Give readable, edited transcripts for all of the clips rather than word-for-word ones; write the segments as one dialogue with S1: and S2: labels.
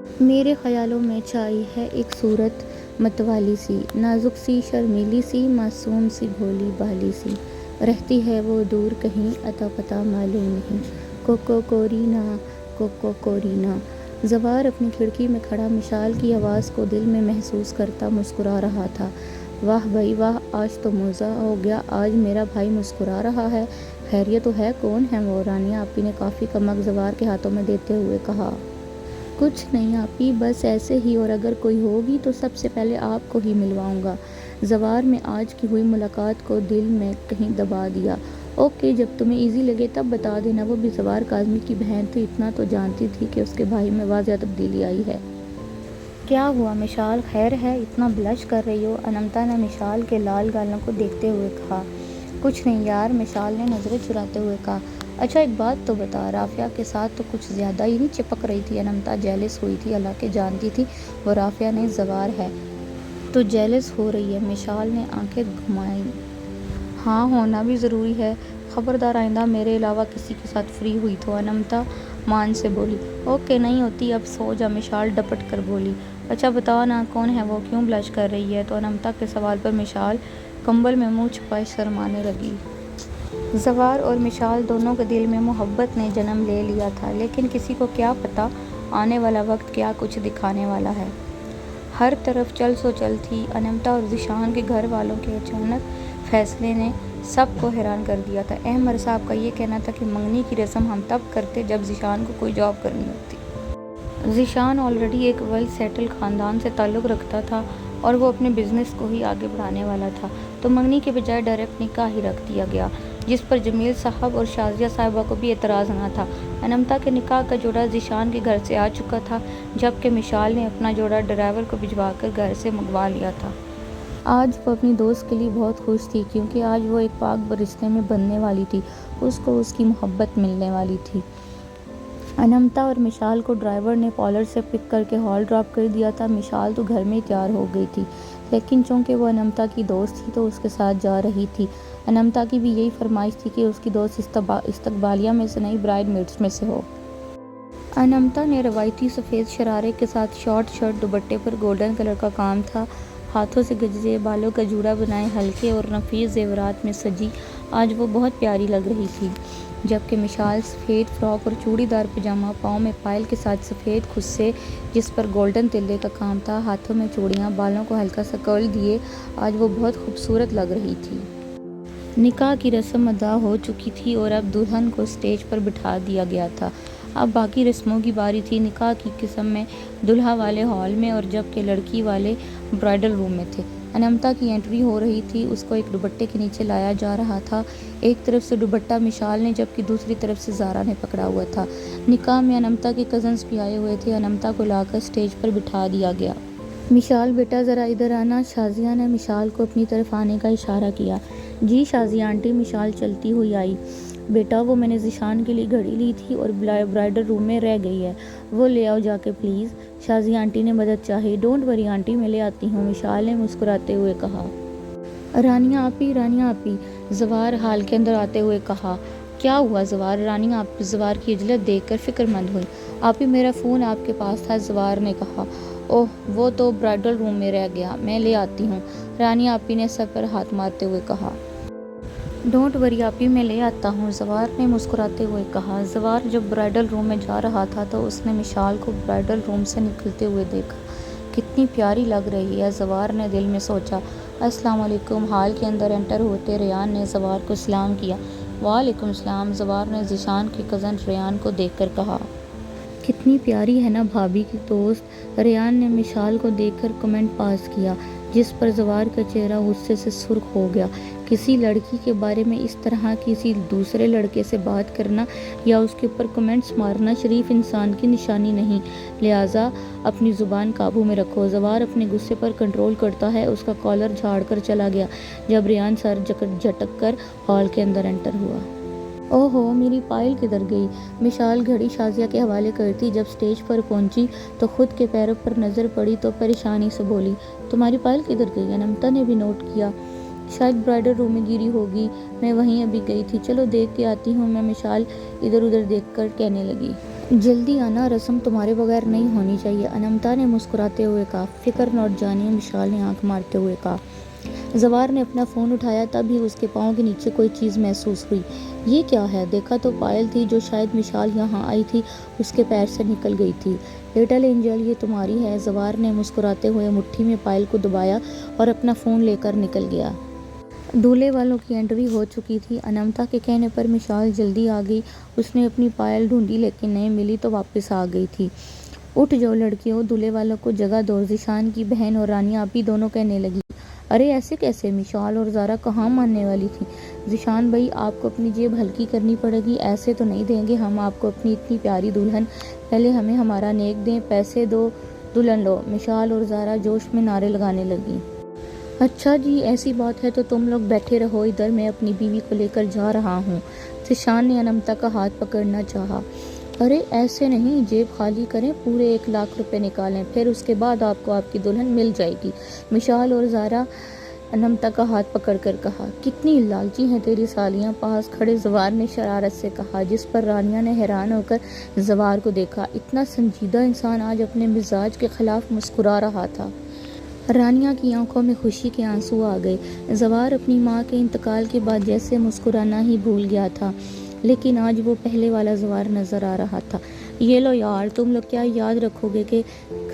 S1: मेरे ख़यालों में छाई है एक सूरत मतवाली सी, नाजुक सी, शर्मीली सी, मासूम सी, भोली भाली सी। रहती है वो दूर कहीं, अता पता मालूम नहीं। कोको कोरीना, कोको कोरीना। ज़वार अपनी खिड़की में खड़ा मिशाल की आवाज़ को दिल में महसूस करता मुस्कुरा रहा था। वाह भाई वाह, आज तो मज़ा हो गया, आज मेरा भाई मुस्कुरा रहा है। खैरियत तो है, कौन है वो? रानिया आपी ने काफ़ी कमक ज़वार के हाथों में देते हुए कहा। कुछ नहीं आपी, बस ऐसे ही, और अगर कोई होगी तो सबसे पहले आपको ही मिलवाऊंगा। ज़वार में आज की हुई मुलाकात को दिल में कहीं दबा दिया। ओके, जब तुम्हें इजी लगे तब बता देना। वो भी ज़वार काज़मी की बहन थी, इतना तो जानती थी कि उसके भाई में वाज़ह तब्दीली आई है। क्या हुआ मिशाल, खैर है? इतना ब्लश कर रही हो? अनमता ने मिशाल के लाल गालों को देखते हुए कहा। कुछ नहीं यार, मिशाल ने नज़रें चुराते हुए कहा। अच्छा एक बात तो बता, राफिया के साथ तो कुछ ज़्यादा ही नहीं चिपक रही थी? अनमता जेलस हुई थी, हालांकि जानती थी वो राफिया नहीं ज़वार है तो जेलस हो रही है। मिशाल ने आंखें घुमाई। हाँ, होना भी ज़रूरी है। ख़बरदार आइंदा मेरे अलावा किसी के साथ फ्री हुई तो। अनमता मान से बोली। ओके नहीं होती, अब सो जा, मिशाल डपट कर बोली। अच्छा बताओ ना, कौन है वो, क्यों ब्लश कर रही है? तो अनमता के सवाल पर मिशाल कंबल में मुँह छुपाए शर्माने लगी। ज़वार और मिशाल दोनों के दिल में मोहब्बत ने जन्म ले लिया था, लेकिन किसी को क्या पता आने वाला वक्त क्या कुछ दिखाने वाला है। हर तरफ चल सो चल थी। अनमता और ज़ीशान के घर वालों के अचानक फैसले ने सबको हैरान कर दिया था। अहमद साहब का ये कहना था कि मंगनी की रस्म हम तब करते जब ज़ीशान को कोई जॉब करनी होती। ज़ीशान ऑलरेडी एक वेल सेटल ख़ानदान से ताल्लुक़ रखता था और वो अपने बिजनेस को ही आगे बढ़ाने वाला था, तो मंगनी के बजाय डायरेक्ट निकाह ही रख दिया गया, जिस पर जमील साहब और शाजिया साहिबा को भी एतराज़ न था। अनमता के निकाह का जोड़ा ज़ीशान के घर से आ चुका था, जबकि मिशाल ने अपना जोड़ा ड्राइवर को भिजवाकर घर से मंगवा लिया था। आज वो अपनी दोस्त के लिए बहुत खुश थी, क्योंकि आज वो एक पाक रिश्ते में बनने वाली थी, उसको उसकी मोहब्बत मिलने वाली थी। अनमता और मिशाल को ड्राइवर ने पॉलर से पिक करके हॉल ड्रॉप कर दिया था। मिशाल तो घर में ही तैयार हो गई थी, लेकिन चूंकि वो अनमता की दोस्त थी तो उसके साथ जा रही थी। अनमता की भी यही फरमाइश थी कि उसकी दोस्त इस्तकबालिया में से नहीं, ब्राइड मेड्स में से हो। अनमता ने रवायती सफ़ेद शरारे के साथ शॉर्ट शर्ट, दुपट्टे पर गोल्डन कलर का काम था, हाथों से गजरे, बालों का जूड़ा बनाए हल्के और नफीस जेवरात में सजी आज वो बहुत प्यारी लग रही थी। जबकि मिशाल सफ़ेद फ्रॉक और चूड़ीदार पजामा, पाँव में पायल के साथ सफ़ेद खुस्से जिस पर गोल्डन तिल्ले का काम था, हाथों में चूड़ियाँ, बालों को हल्का सा कर्ल दिए आज वो बहुत खूबसूरत लग रही थी। निकाह की रस्म अदा हो चुकी थी और अब दुल्हन को स्टेज पर बिठा दिया गया था। अब बाकी रस्मों की बारी थी। निकाह की किस्म में दुल्हा वाले हॉल में और जबकि लड़की वाले ब्राइडल रूम में थे। अनमता की एंट्री हो रही थी, उसको एक दुपट्टे के नीचे लाया जा रहा था। एक तरफ से दुपट्टा मिशाल ने, जबकि दूसरी तरफ से ज़ारा ने पकड़ा हुआ था। निकाह में अनमता के कज़न्स भी आए हुए थे। अनमता को लाकर स्टेज पर बिठा दिया गया। मिशाल बेटा ज़रा इधर आना। शाजिया ने मिशाल को अपनी तरफ आने का इशारा किया। जी शाजिया आंटी। मिशाल चलती हुई आई। बेटा वो मैंने ज़ीशान के लिए घड़ी ली थी और ब्राइडल रूम में रह गई है, वो ले आओ जाके प्लीज़। शाजिया आंटी ने मदद चाही। डोंट वरी आंटी, मैं ले आती हूँ, मिशाल ने मुस्कुराते हुए कहा। रानिया आपी, ज़वार हाल के अंदर आते हुए कहा। क्या हुआ ज़वार? रानिया आप ज़वार की इजलत देखकर फ़िक्रमंद हुई। आपी मेरा फ़ोन आपके पास था, ज़वार ने कहा। ओह वो तो ब्राइडल रूम में रह गया, मैं ले आती हूँ, रानिया आपी ने सर पर हाथ मारते हुए कहा। डोंट वरी आपी, मैं ले आता हूँ, ज़वार ने मुस्कुराते हुए कहा। ज़वार जब ब्राइडल रूम में जा रहा था तो उसने मिशाल को ब्राइडल रूम से निकलते हुए देखा। कितनी प्यारी लग रही है, ज़वार ने दिल में सोचा। अस्सलाम वालेकुम। हॉल के अंदर एंटर होते रेयान ने ज़वार को सलाम किया। वालेकुम सलाम, ज़वार ने ज़ीशान के कज़न रेयान को देखकर कहा। कितनी प्यारी है ना भाभी की दोस्त। रेयान ने मिशाल को देखकर कमेंट पास किया, जिस पर ज़वार का चेहरा गुस्से से सुर्ख हो गया। किसी लड़की के बारे में इस तरह किसी दूसरे लड़के से बात करना या उसके ऊपर कमेंट्स मारना शरीफ इंसान की निशानी नहीं, लिहाजा अपनी ज़ुबान काबू में रखो। ज़वार अपने गुस्से पर कंट्रोल करता है उसका कॉलर झाड़ कर चला गया जब रेयान सर झटक कर हॉल के अंदर एंटर हुआ। ओहो मेरी पायल किधर गई? मिशाल घड़ी शाजिया के हवाले करती जब स्टेज पर पहुंची तो खुद के पैरों पर नज़र पड़ी तो परेशानी से बोली, तुम्हारी पायल किधर गई? अनमता ने भी नोट किया। शायद ब्राइडल रूम में गिरी होगी, मैं वहीं अभी गई थी, चलो देख के आती हूँ मैं, मिशाल इधर उधर देखकर कहने लगी। जल्दी आना, रस्म तुम्हारे बगैर नहीं होनी चाहिए, अनमता ने मुस्कुराते हुए कहा। फिक्र नॉट जानिए, मिशाल ने आंख मारते हुए कहा। जवार ने अपना फ़ोन उठाया, तभी उसके पाँव के नीचे कोई चीज़ महसूस हुई। ये क्या है? देखा तो पायल थी, जो शायद मिशाल यहाँ आई थी उसके पैर से निकल गई थी। लिटिल एंजल, ये तुम्हारी है। जवार ने मुस्कुराते हुए मुट्ठी में पायल को दबाया और अपना फ़ोन लेकर निकल गया। दूल्हे वालों की एंट्री हो चुकी थी। अनमता के कहने पर मिशाल जल्दी आ गई। उसने अपनी पायल ढूंढी लेकिन नहीं मिली तो वापस आ गई थी। उठ जाओ लड़कियों, दूल्हे वालों को जगह दो। ज़ीशान की बहन और रानिया आपी दोनों कहने लगी। अरे ऐसे कैसे? मिशाल और ज़ारा कहाँ मानने वाली थी। ज़ीशान भाई, आपको अपनी जेब हल्की करनी पड़ेगी, ऐसे तो नहीं देंगे हम आपको अपनी इतनी प्यारी दुल्हन। पहले हमें हमारा नेक दें, पैसे दो, दुल्हन लो। मिशाल और ज़ारा जोश में नारे लगाने लगी। अच्छा जी, ऐसी बात है तो तुम लोग बैठे रहो इधर, मैं अपनी बीवी को लेकर जा रहा हूँ। ज़ीशान ने अनमता का हाथ पकड़ना चाहा। अरे ऐसे नहीं, जेब खाली करें, पूरे 1 लाख रुपए निकालें, फिर उसके बाद आपको आपकी दुल्हन मिल जाएगी। मिशाल और ज़ारा अनमता का हाथ पकड़कर कहा। कितनी लालची हैं तेरी सालियाँ, पास खड़े जवार ने शरारत से कहा, जिस पर रानिया ने हैरान होकर जवार को देखा। इतना संजीदा इंसान आज अपने मिजाज के खिलाफ मुस्कुरा रहा था। रानिया की आंखों में खुशी के आंसू आ गए। जवार अपनी माँ के इंतकाल के बाद जैसे मुस्कुराना ही भूल गया था, लेकिन आज वो पहले वाला जवार नज़र आ रहा था। ये लो यार, तुम लोग क्या याद रखोगे कि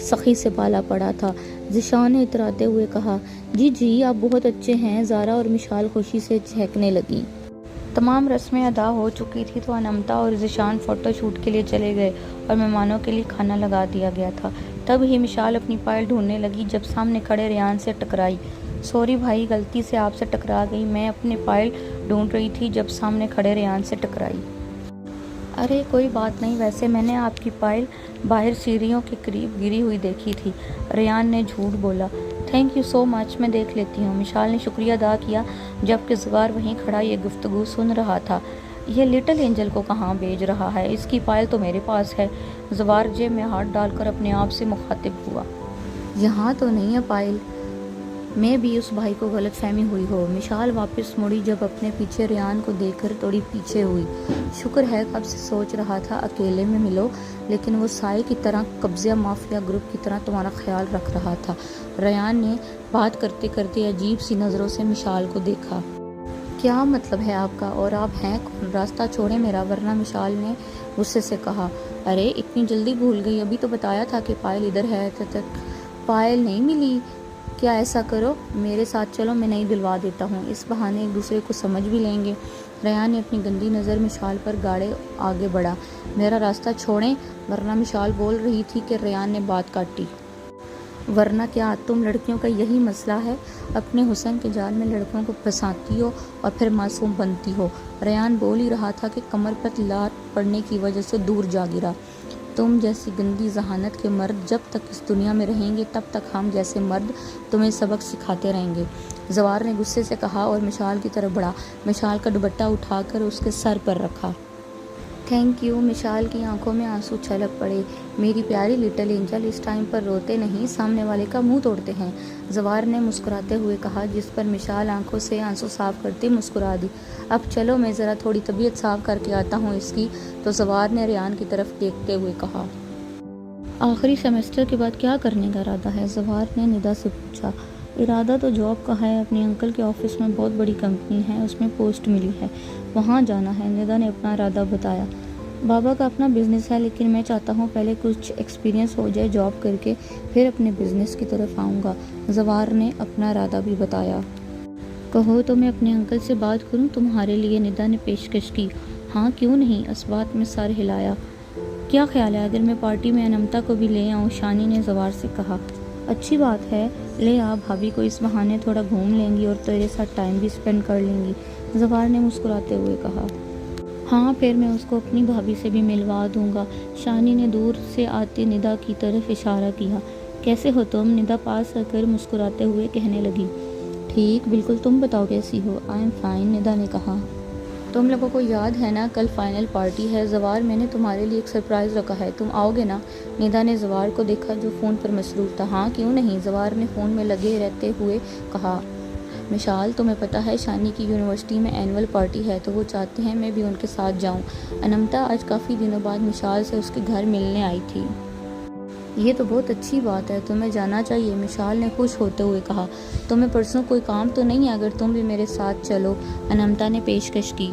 S1: सखी से पाला पड़ा था। ज़ीशान ने इतराते हुए कहा। जी जी, आप बहुत अच्छे हैं। ज़ारा और मिशाल खुशी से चहकने लगी। तमाम रस्में अदा हो चुकी थी तो अनमता और ज़ीशान फ़ोटोशूट के लिए चले गए और मेहमानों के लिए खाना लगा दिया गया था। तब ही मिशाल अपनी पायल ढूंढने लगी जब सामने खड़े रेयान से टकराई। सॉरी भाई, गलती से आपसे टकरा गई, मैं अपने पायल ढूंढ रही थी जब सामने खड़े रेयान से टकराई। अरे कोई बात नहीं, वैसे मैंने आपकी पायल बाहर सीढ़ियों के करीब गिरी हुई देखी थी। रेयान ने झूठ बोला। थैंक यू सो मच, मैं देख लेती हूँ। मिशाल ने शुक्रिया अदा किया, जबकि ज़वार वहीं खड़ा ये गुफ्तगू सुन रहा था। ये लिटिल एंजल को कहाँ भेज रहा है? इसकी पायल तो मेरे पास है। ज़वार जेब में हाथ डालकर अपने आप से मुखातिब हुआ। यहाँ तो नहीं है पायल, मैं भी उस भाई को गलतफहमी हुई हो। मिशाल वापस मुड़ी जब अपने पीछे रेयान को देखकर थोड़ी पीछे हुई। शुक्र है, कब से सोच रहा था अकेले में मिलो, लेकिन वो साए की तरह कब्ज़ा माफिया ग्रुप की तरह तुम्हारा ख्याल रख रहा था। रेयान ने बात करते करते अजीब सी नज़रों से मिशाल को देखा। क्या मतलब है आपका, और आप हैं कौन? रास्ता छोड़े मेरा, वरना मिशाल ने गुस्से से कहा। अरे इतनी जल्दी भूल गई, अभी तो बताया था कि पायल इधर है। तक पायल नहीं मिली क्या? ऐसा करो, मेरे साथ चलो, मैं नहीं दिलवा देता हूँ, इस बहाने एक दूसरे को समझ भी लेंगे। रेयान ने अपनी गंदी नज़र मिशाल पर गाड़े आगे बढ़ा। मेरा रास्ता छोड़ें, वरना मिशाल बोल रही थी कि रेयान ने बात काटी। वरना क्या? तुम लड़कियों का यही मसला है, अपने हुस्न के जाल में लड़कों को फंसाती हो और फिर मासूम बनती हो। रेयान बोल ही रहा था कि कमर पर लात पड़ने की वजह से दूर जा गिरा। तुम जैसी गंदी जहानत के मर्द जब तक इस दुनिया में रहेंगे, तब तक हम जैसे मर्द तुम्हें सबक सिखाते रहेंगे। जवार ने गुस्से से कहा और मिशाल की तरफ बढ़ा। मिशाल का दुपट्टा उठाकर उसके सर पर रखा। Thank you. मिशाल की आंखों में आंसू छलक पड़े। मेरी प्यारी लिटिल एंजल, इस टाइम पर रोते नहीं, सामने वाले का मुंह तोड़ते हैं, जवार ने मुस्कुराते हुए कहा, जिस पर मिशाल आंखों से आंसू साफ करती मुस्कुरा दी। अब चलो, मैं ज़रा थोड़ी तबीयत साफ करके आता हूँ इसकी, तो जवार ने रेयान की तरफ देखते हुए कहा। आखिरी सेमेस्टर के बाद क्या करने का इरादा है? जवार ने निदा से पूछा। इरादा तो जॉब का है, अपने अंकल के ऑफिस में बहुत बड़ी कंपनी है, उसमें पोस्ट मिली है, वहाँ जाना है। निदा ने अपना इरादा बताया। बाबा का अपना बिजनेस है, लेकिन मैं चाहता हूँ पहले कुछ एक्सपीरियंस हो जाए जॉब करके, फिर अपने बिजनेस की तरफ आऊँगा। जवार ने अपना इरादा भी बताया। कहो तो मैं अपने अंकल से बात करूँ तुम्हारे लिए, निदा ने पेशकश की। हाँ क्यों नहीं, अस्बात में सर हिलाया। क्या ख्याल है अगर मैं पार्टी में अनमता को भी ले आऊँ? शानी ने जवार से कहा। अच्छी बात है, ले आ, भाभी को इस बहाने थोड़ा घूम लेंगी और तेरे साथ टाइम भी स्पेंड कर लेंगी, जवार ने मुस्कुराते हुए कहा। हाँ, फिर मैं उसको अपनी भाभी से भी मिलवा दूंगा। शानी ने दूर से आती निदा की तरफ इशारा किया। कैसे हो तुम? निदा पास आकर मुस्कुराते हुए कहने लगी। ठीक, बिल्कुल, तुम बताओ कैसी हो? आई एम फाइन, निदा ने कहा। तुम लोगों को याद है ना, कल फाइनल पार्टी है। जवार, मैंने तुम्हारे लिए एक सरप्राइज़ रखा है, तुम आओगे ना? निदा ने जवार को देखा जो फ़ोन पर मसरूफ़ था। हाँ क्यों नहीं, जवार ने फ़ोन में लगे रहते हुए कहा। मिशाल, तुम्हें पता है शानी की यूनिवर्सिटी में एनुअल पार्टी है तो वो चाहते हैं मैं भी उनके साथ जाऊं। अनमता आज काफ़ी दिनों बाद मिशाल से उसके घर मिलने आई थी। ये तो बहुत अच्छी बात है, तुम्हें जाना चाहिए, मिशाल ने खुश होते हुए कहा। तुम्हें परसों कोई काम तो नहीं है? अगर तुम भी मेरे साथ चलो, अनमता ने पेशकश की।